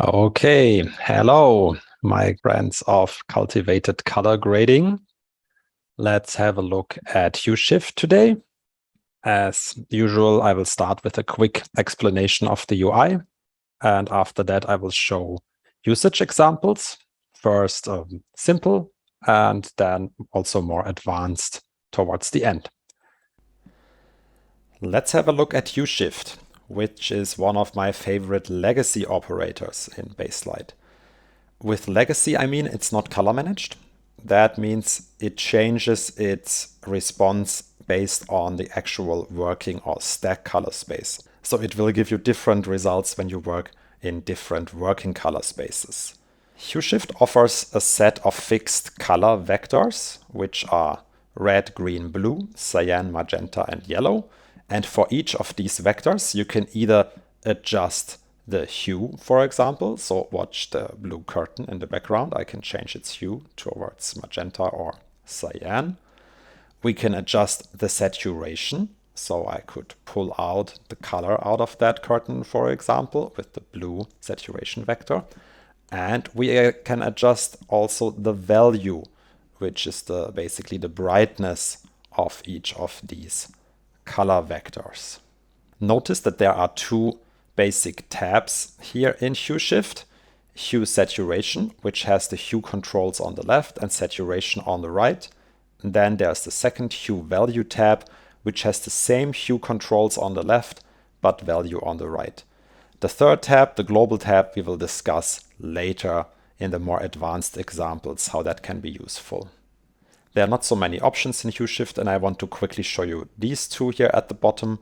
Okay, hello, my friends of cultivated color grading. Let's have a look at Hue Shift today. As usual, I will start with a quick explanation of the UI, and after that I will show usage examples. First, simple, and then also more advanced towards the end. Let's have a look at Hue Shift, which is one of my favorite legacy operators in Baselight. With legacy, I mean it's not color managed. That means it changes its response based on the actual working or stack color space. So it will give you different results when you work in different working color spaces. Hue Shift offers a set of fixed color vectors, which are red, green, blue, cyan, magenta, and yellow. And for each of these vectors, you can either adjust the hue, for example. So watch the blue curtain in the background. I can change its hue towards magenta or cyan. We can adjust the saturation. So I could pull out the color out of that curtain, for example, with the blue saturation vector. And we can adjust also the value, which is basically the brightness of each of these color vectors. Notice that there are two basic tabs here in Hue Shift. Hue Saturation, which has the hue controls on the left and saturation on the right. And then there's the second Hue Value tab, which has the same hue controls on the left, but value on the right. The third tab, the Global tab, we will discuss later in the more advanced examples, how that can be useful. There are not so many options in Hue Shift, and I want to quickly show you these two here at the bottom.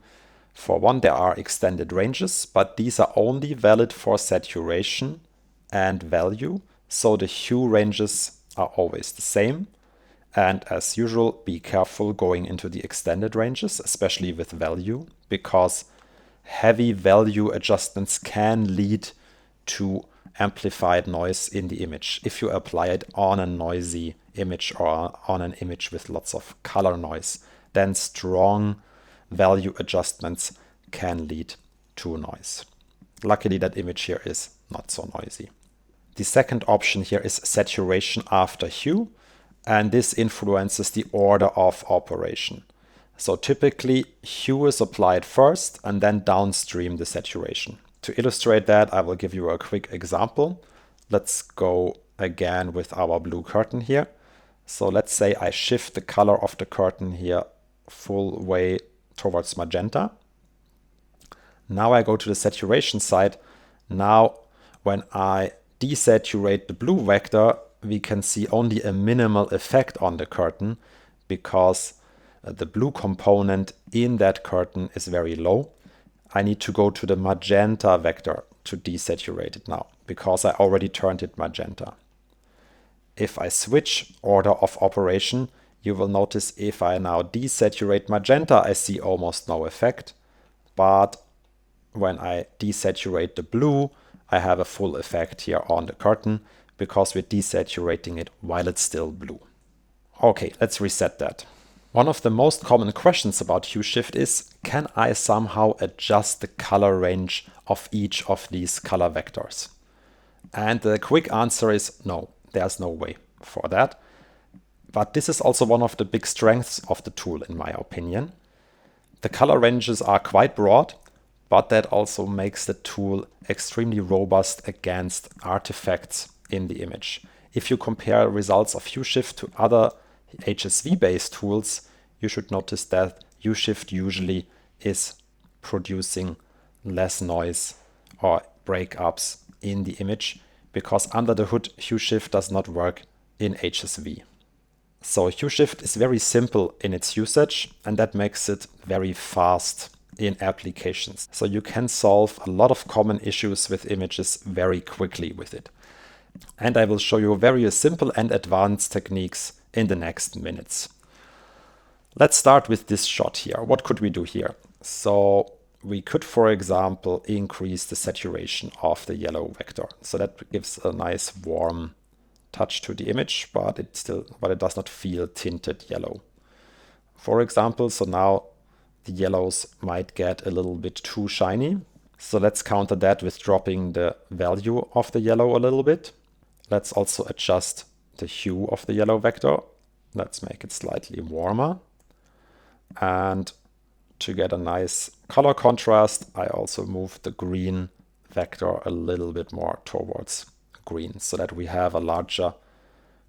For one, there are extended ranges, but these are only valid for saturation and value, so the hue ranges are always the same. And as usual, be careful going into the extended ranges, especially with value, because heavy value adjustments can lead to amplified noise in the image if you apply it on a noisy image or on an image with lots of color noise. Then strong value adjustments can lead to noise. Luckily, that image here is not so noisy. The second option here is saturation after hue, and this influences the order of operation. So typically, hue is applied first and then downstream the saturation. To illustrate that, I will give you a quick example. Let's go again with our blue curtain here. So let's say I shift the color of the curtain here full way towards magenta. Now I go to the saturation side. Now when I desaturate the blue vector, we can see only a minimal effect on the curtain because the blue component in that curtain is very low. I need to go to the magenta vector to desaturate it now because I already turned it magenta. If I switch order of operation, you will notice if I now desaturate magenta, I see almost no effect. But when I desaturate the blue, I have a full effect here on the curtain because we're desaturating it while it's still blue. Okay, let's reset that. One of the most common questions about Hue Shift is, can I somehow adjust the color range of each of these color vectors? And the quick answer is no, there's no way for that. But this is also one of the big strengths of the tool, in my opinion. The color ranges are quite broad, but that also makes the tool extremely robust against artifacts in the image. If you compare results of Hue Shift to other HSV-based tools, you should notice that Hue Shift usually is producing less noise or breakups in the image because under the hood, Hue Shift does not work in HSV. So Hue Shift is very simple in its usage, and that makes it very fast in applications. So you can solve a lot of common issues with images very quickly with it. And I will show you various simple and advanced techniques in the next minutes. Let's start with this shot here. What could we do here? So we could, for example, increase the saturation of the yellow vector. So that gives a nice warm touch to the image, but it does not feel tinted yellow. For example, so now the yellows might get a little bit too shiny. So let's counter that with dropping the value of the yellow a little bit. Let's also adjust the hue of the yellow vector. Let's make it slightly warmer. And to get a nice color contrast, I also move the green vector a little bit more towards green so that we have a larger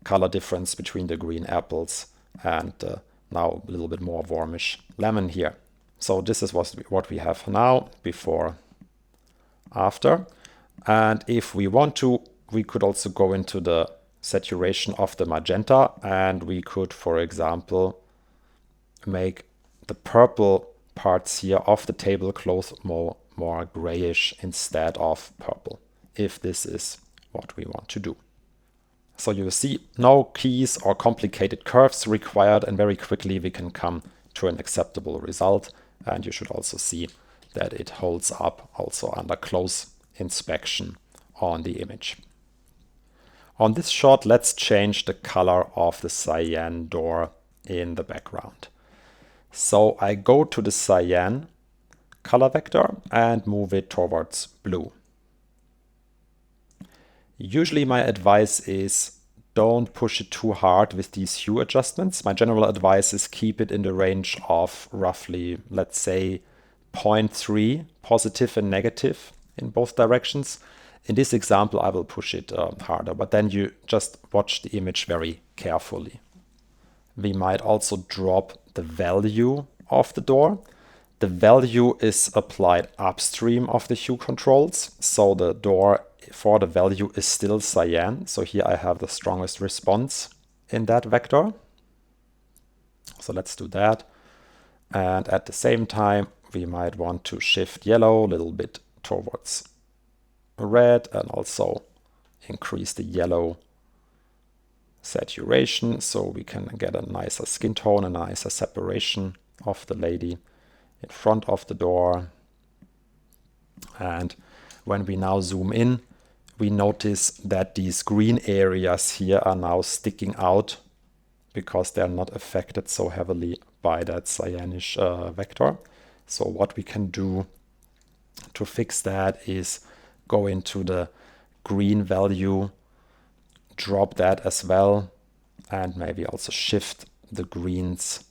color difference between the green apples and now a little bit more warmish lemon here. So this is what we have now, before, after. And if we want to, we could also go into the saturation of the magenta, and we could, for example, make the purple parts here of the tablecloth more grayish instead of purple, if this is what we want to do. So you see, no keys or complicated curves required, and very quickly we can come to an acceptable result. And you should also see that it holds up also under close inspection on the image. On this shot, let's change the color of the cyan door in the background. So I go to the cyan color vector and move it towards blue. Usually my advice is don't push it too hard with these hue adjustments. My general advice is keep it in the range of roughly, let's say, 0.3 positive and negative in both directions. In this example, I will push it harder, but then you just watch the image very carefully. We might also drop the value of the door. The value is applied upstream of the hue controls, so the door for the value is still cyan. So here I have the strongest response in that vector. So let's do that. And at the same time, we might want to shift yellow a little bit towards red and also increase the yellow saturation so we can get a nicer skin tone, a nicer separation of the lady in front of the door. And when we now zoom in, we notice that these green areas here are now sticking out because they're not affected so heavily by that cyanish vector. So what we can do to fix that is go into the green value, drop that as well, and maybe also shift the greens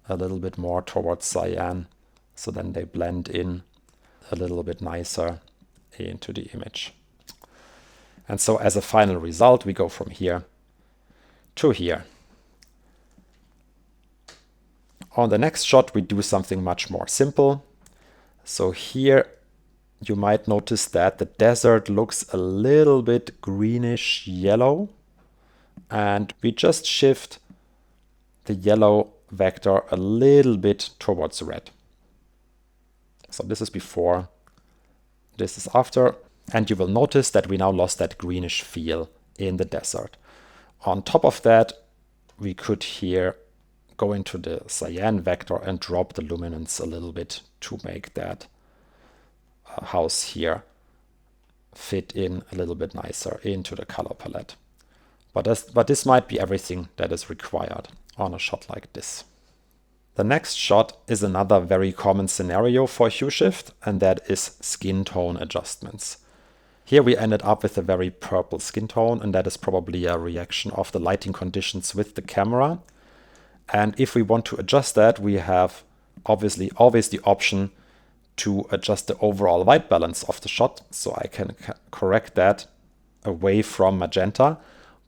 a little bit more towards cyan, so then they blend in a little bit nicer into the image. And so as a final result, we go from here to here. On the next shot, we do something much more simple. So here you might notice that the desert looks a little bit greenish yellow, and we just shift the yellow vector a little bit towards red. So this is before, this is after, and you will notice that we now lost that greenish feel in the desert. On top of that, we could here go into the cyan vector and drop the luminance a little bit to make that house here fit in a little bit nicer into the color palette. But this might be everything that is required on a shot like this. The next shot is another very common scenario for Hue Shift, and that is skin tone adjustments. Here we ended up with a very purple skin tone, and that is probably a reaction of the lighting conditions with the camera. And if we want to adjust that, we have obviously always the option to adjust the overall white balance of the shot. So I can correct that away from magenta.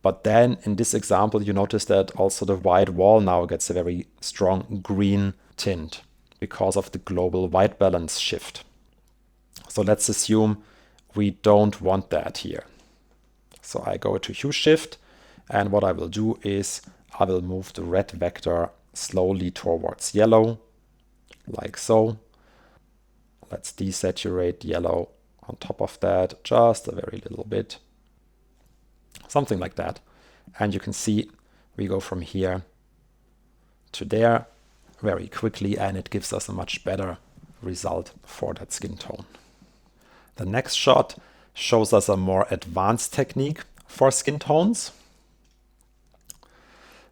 But then in this example, you notice that also the white wall now gets a very strong green tint because of the global white balance shift. So let's assume we don't want that here. So I go to Hue Shift, and what I will do is I will move the red vector slowly towards yellow, like so. Let's desaturate yellow on top of that, just a very little bit. Something like that. And you can see we go from here to there very quickly, and it gives us a much better result for that skin tone. The next shot shows us a more advanced technique for skin tones.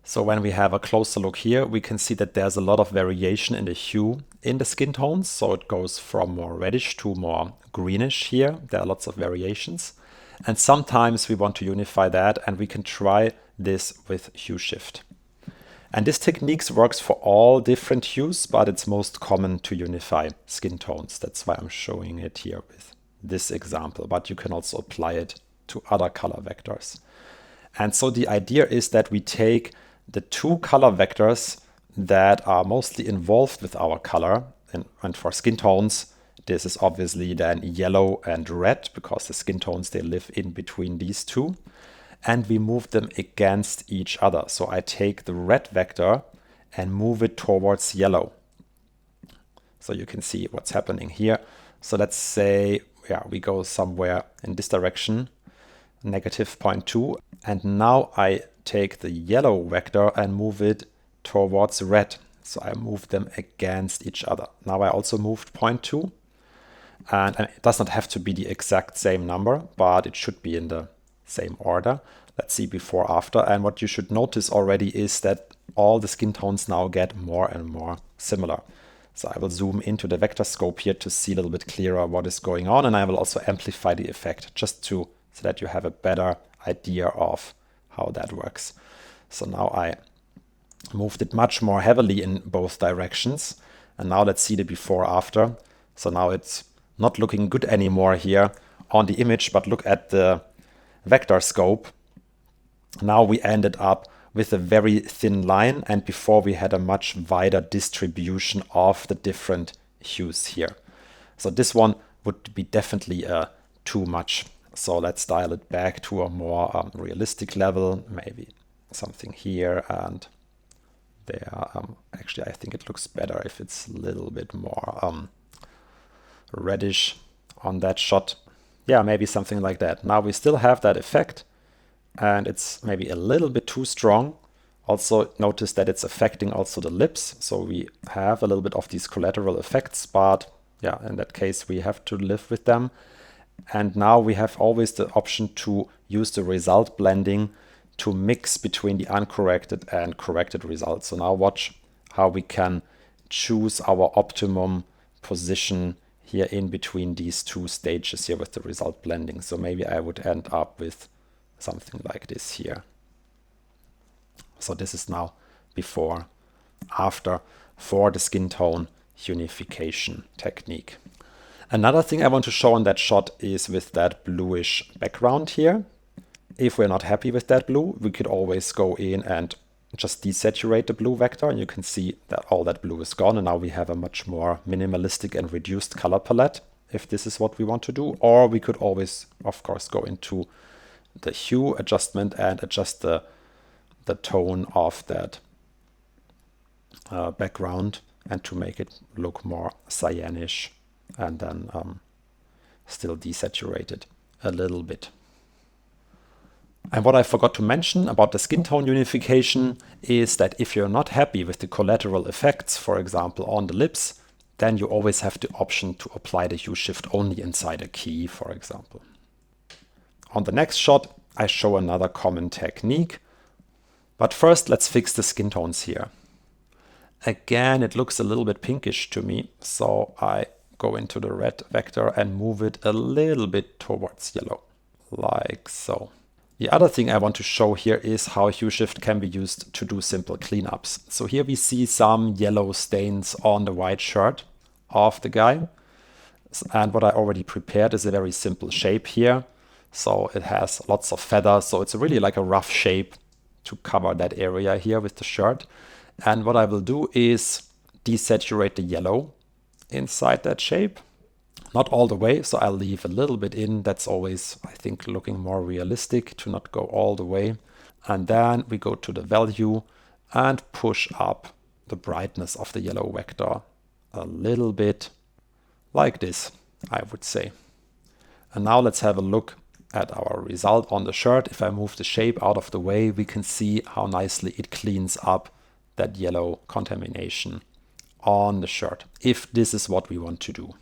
So when we have a closer look here, we can see that there's a lot of variation in the hue in the skin tones. So it goes from more reddish to more greenish here. There are lots of variations. And sometimes we want to unify that, and we can try this with Hue Shift. And this technique works for all different hues, but it's most common to unify skin tones. That's why I'm showing it here with this example, but you can also apply it to other color vectors. And so the idea is that we take the two color vectors that are mostly involved with our color, and for skin tones, this is obviously then yellow and red, because the skin tones, they live in between these two. And we move them against each other. So I take the red vector and move it towards yellow. So you can see what's happening here. So let's say, we go somewhere in this direction, -0.2. And now I take the yellow vector and move it towards red. So I move them against each other. Now I also moved 0.2. And it does not have to be the exact same number, but it should be in the same order. Let's see before, after. And what you should notice already is that all the skin tones now get more and more similar. So I will zoom into the vector scope here to see a little bit clearer what is going on. And I will also amplify the effect just so that you have a better idea of how that works. So now I moved it much more heavily in both directions. And now let's see the before, after. So now it's not looking good anymore here on the image, but look at the vector scope. Now we ended up with a very thin line, and before we had a much wider distribution of the different hues here. So this one would be definitely too much. So let's dial it back to a more realistic level, maybe something here and there. Actually, I think it looks better if it's a little bit more reddish on that shot. Yeah, maybe something like that. Now we still have that effect, and it's maybe a little bit too strong. Also notice that it's affecting also the lips. So we have a little bit of these collateral effects, but yeah, in that case, we have to live with them. And now we have always the option to use the result blending to mix between the uncorrected and corrected results. So now watch how we can choose our optimum position here in between these two stages here with the result blending. So maybe I would end up with something like this here. So this is now before, after for the skin tone unification technique. Another thing I want to show on that shot is with that bluish background here. If we're not happy with that blue, we could always go in and just desaturate the blue vector, and you can see that all that blue is gone, and now we have a much more minimalistic and reduced color palette, if this is what we want to do. Or we could always, of course, go into the hue adjustment and adjust the tone of that background, and to make it look more cyanish, and then still desaturate it a little bit. And what I forgot to mention about the skin tone unification is that if you're not happy with the collateral effects, for example, on the lips, then you always have the option to apply the hue shift only inside a key, for example. On the next shot, I show another common technique. But first, let's fix the skin tones here. Again, it looks a little bit pinkish to me, so I go into the red vector and move it a little bit towards yellow, like so. The other thing I want to show here is how Hue Shift can be used to do simple cleanups. So here we see some yellow stains on the white shirt of the guy. And what I already prepared is a very simple shape here. So it has lots of feathers, so it's really like a rough shape to cover that area here with the shirt. And what I will do is desaturate the yellow inside that shape. Not all the way, so I'll leave a little bit in. That's always, I think, looking more realistic to not go all the way. And then we go to the value and push up the brightness of the yellow vector a little bit, like this, I would say. And now let's have a look at our result on the shirt. If I move the shape out of the way, we can see how nicely it cleans up that yellow contamination on the shirt, if this is what we want to do.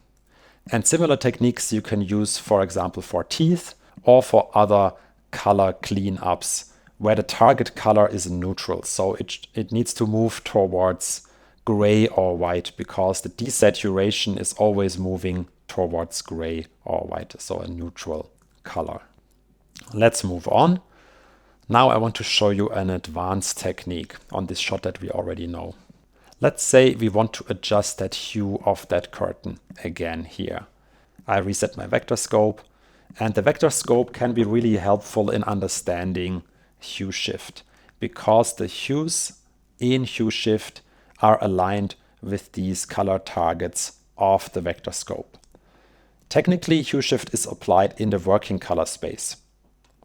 And similar techniques you can use, for example, for teeth or for other color cleanups where the target color is neutral. So it needs to move towards gray or white, because the desaturation is always moving towards gray or white, so a neutral color. Let's move on. Now I want to show you an advanced technique on this shot that we already know. Let's say we want to adjust that hue of that curtain again here. I reset my vector scope, and the vector scope can be really helpful in understanding hue shift, because the hues in hue shift are aligned with these color targets of the vector scope. Technically, hue shift is applied in the working color space.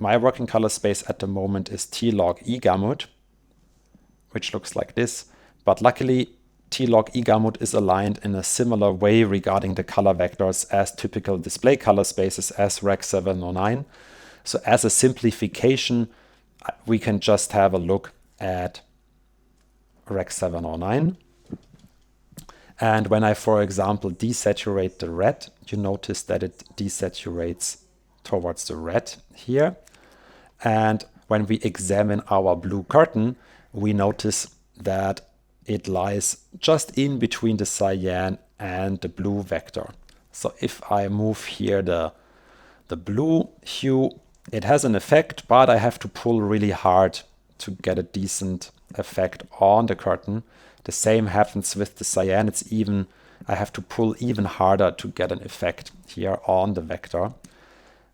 My working color space at the moment is T-log E gamut, which looks like this. But luckily, T-log E gamut is aligned in a similar way regarding the color vectors as typical display color spaces as Rec 709. So as a simplification, we can just have a look at Rec 709. And when I, for example, desaturate the red, you notice that it desaturates towards the red here. And when we examine our blue curtain, we notice that it lies just in between the cyan and the blue vector. So if I move here the blue hue, it has an effect, but I have to pull really hard to get a decent effect on the curtain. The same happens with the cyan. I have to pull even harder to get an effect here on the vector.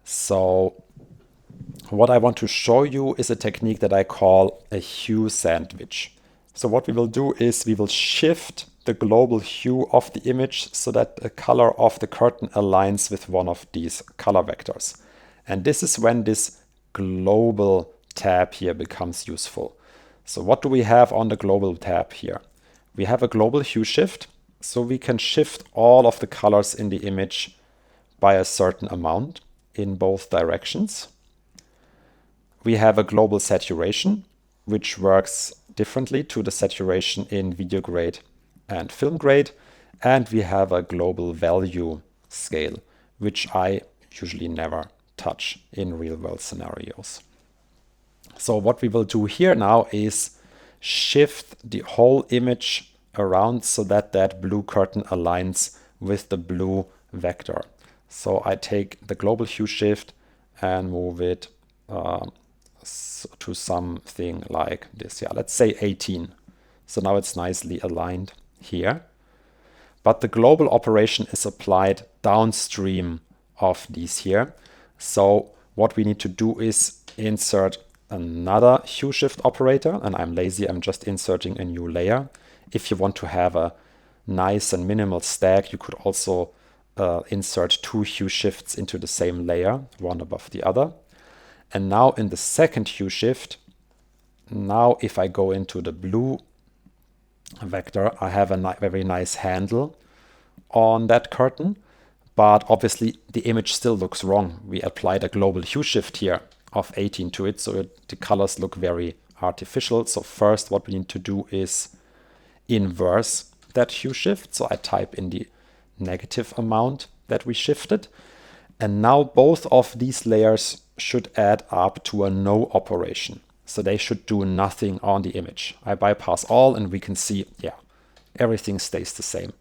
So what I want to show you is a technique that I call a hue sandwich. So what we will do is we will shift the global hue of the image so that the color of the curtain aligns with one of these color vectors. And this is when this global tab here becomes useful. So what do we have on the global tab here? We have a global hue shift, so we can shift all of the colors in the image by a certain amount in both directions. We have a global saturation, which works differently to the saturation in video grade and film grade. And we have a global value scale, which I usually never touch in real world scenarios. So what we will do here now is shift the whole image around so that that blue curtain aligns with the blue vector. So I take the global hue shift and move it to something like this. Yeah, let's say 18. So now it's nicely aligned here. But the global operation is applied downstream of these here. So what we need to do is insert another hue shift operator, and I'm lazy, I'm just inserting a new layer. If you want to have a nice and minimal stack, you could also insert two hue shifts into the same layer, one above the other. And now in the second hue shift, now if I go into the blue vector, I have a very nice handle on that curtain, but obviously the image still looks wrong. We applied a global hue shift here of 18 to it, so the colors look very artificial. So first what we need to do is inverse that hue shift. So I type in the negative amount that we shifted. And now both of these layers should add up to a no operation. So they should do nothing on the image. I bypass all and we can see, yeah, everything stays the same.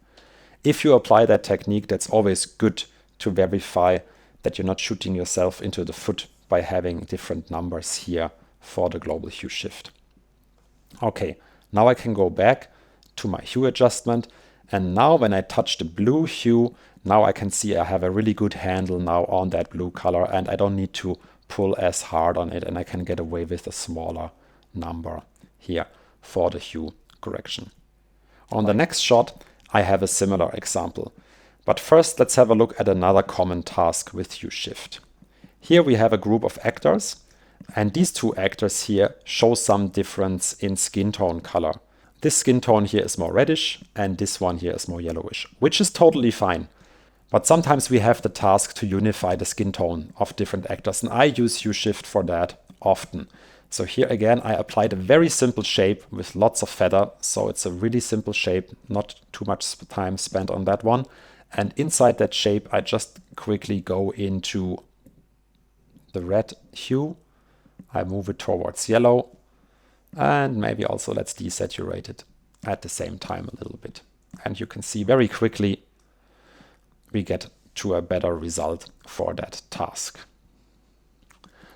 If you apply that technique, that's always good to verify that you're not shooting yourself into the foot by having different numbers here for the global hue shift. Okay, now I can go back to my hue adjustment. And now when I touch the blue hue, now I can see I have a really good handle now on that blue color, and I don't need to pull as hard on it, and I can get away with a smaller number here for the hue correction. On the next shot, I have a similar example. But first, let's have a look at another common task with hue shift. Here we have a group of actors, and these two actors here show some difference in skin tone color. This skin tone here is more reddish, and this one here is more yellowish, which is totally fine. But sometimes we have the task to unify the skin tone of different actors, and I use hue shift for that often. So here again, I applied a very simple shape with lots of feather. So it's a really simple shape, not too much time spent on that one. And inside that shape, I just quickly go into the red hue. I move it towards yellow, and maybe also let's desaturate it at the same time a little bit. And you can see very quickly we get to a better result for that task.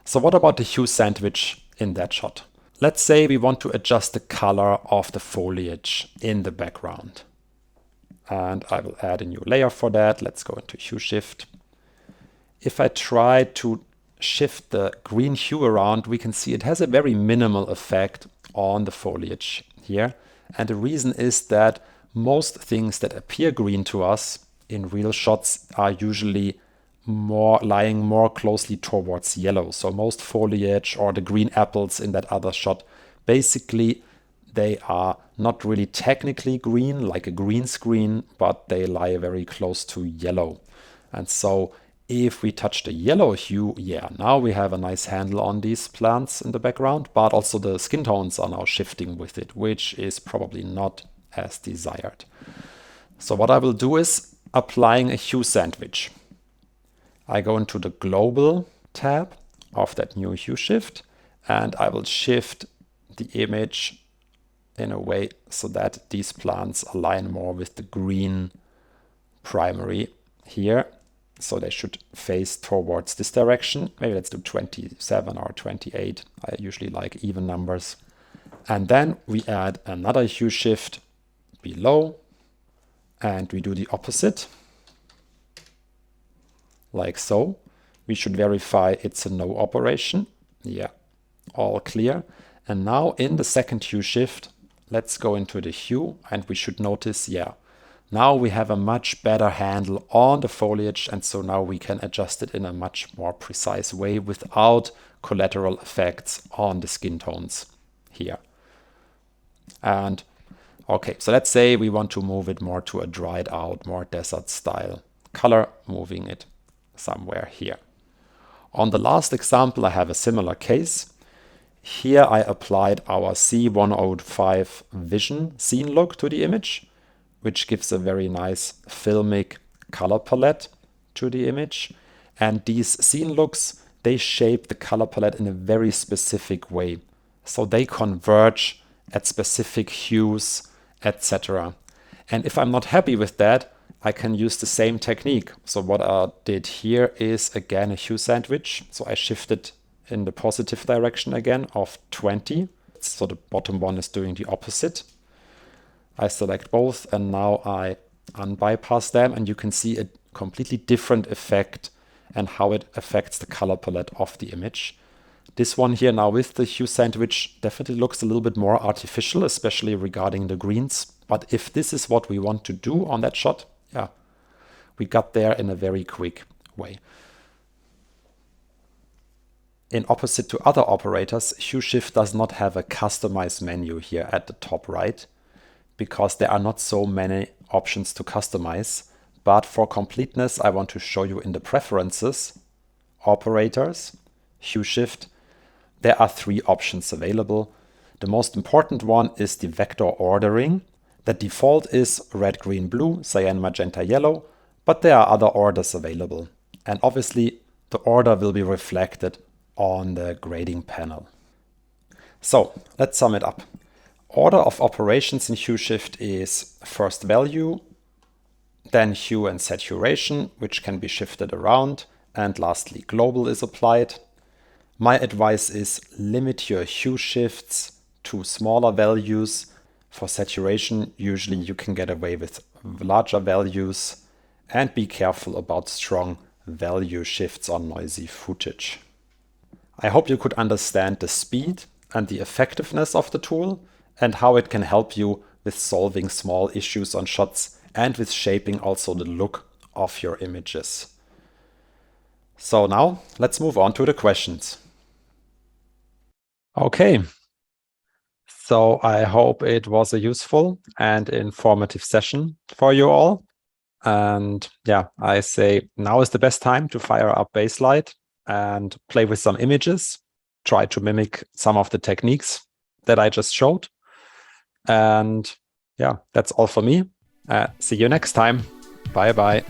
So what about the hue sandwich in that shot? Let's say we want to adjust the color of the foliage in the background. And I will add a new layer for that. Let's go into Hue Shift. If I try to shift the green hue around, we can see it has a very minimal effect on the foliage here. And the reason is that most things that appear green to us in real shots are usually lying more closely towards yellow. So most foliage or the green apples in that other shot, basically they are not really technically green like a green screen, but they lie very close to yellow. And so if we touch the yellow hue, yeah, now we have a nice handle on these plants in the background, but also the skin tones are now shifting with it, which is probably not as desired. So what I will do is applying a hue sandwich. I go into the global tab of that new Hue Shift, and I will shift the image in a way so that these plants align more with the green primary here. So they should face towards this direction. Maybe let's do 27 or 28. I usually like even numbers. And then we add another Hue Shift below, and we do the opposite. Like so. We should verify it's a no operation. Yeah, all clear. And now in the second Hue Shift, let's go into the hue, and we should notice, yeah, now we have a much better handle on the foliage, and so now we can adjust it in a much more precise way without collateral effects on the skin tones here. And okay, so let's say we want to move it more to a dried out, more desert style color, moving it somewhere here. On the last example, I have a similar case. Here I applied our C105 Vision scene look to the image, which gives a very nice filmic color palette to the image. And these scene looks, they shape the color palette in a very specific way. So they converge at specific hues, etc. And if I'm not happy with that, I can use the same technique. So what I did here is again a hue sandwich. So I shifted in the positive direction again of 20. So the bottom one is doing the opposite. I select both and now I unbypass them, and you can see a completely different effect and how it affects the color palette of the image. This one here now with the hue sandwich definitely looks a little bit more artificial, especially regarding the greens. But if this is what we want to do on that shot, yeah, we got there in a very quick way. In opposite to other operators, Hue Shift does not have a customized menu here at the top right, because there are not so many options to customize. But for completeness, I want to show you in the preferences, operators, Hue Shift, there are 3 options available. The most important one is the vector ordering. The default is red, green, blue, cyan, magenta, yellow, but there are other orders available. And obviously the order will be reflected on the grading panel. So let's sum it up. Order of operations in Hue Shift is first value, then hue and saturation, which can be shifted around, and lastly global is applied. My advice is limit your hue shifts to smaller values. For saturation, usually you can get away with larger values, and be careful about strong value shifts on noisy footage. I hope you could understand the speed and the effectiveness of the tool and how it can help you with solving small issues on shots and with shaping also the look of your images. So now let's move on to the questions. Okay. So I hope it was a useful and informative session for you all. And yeah, I say now is the best time to fire up Baselight and play with some images. Try to mimic some of the techniques that I just showed. And yeah, that's all for me. See you next time. Bye bye.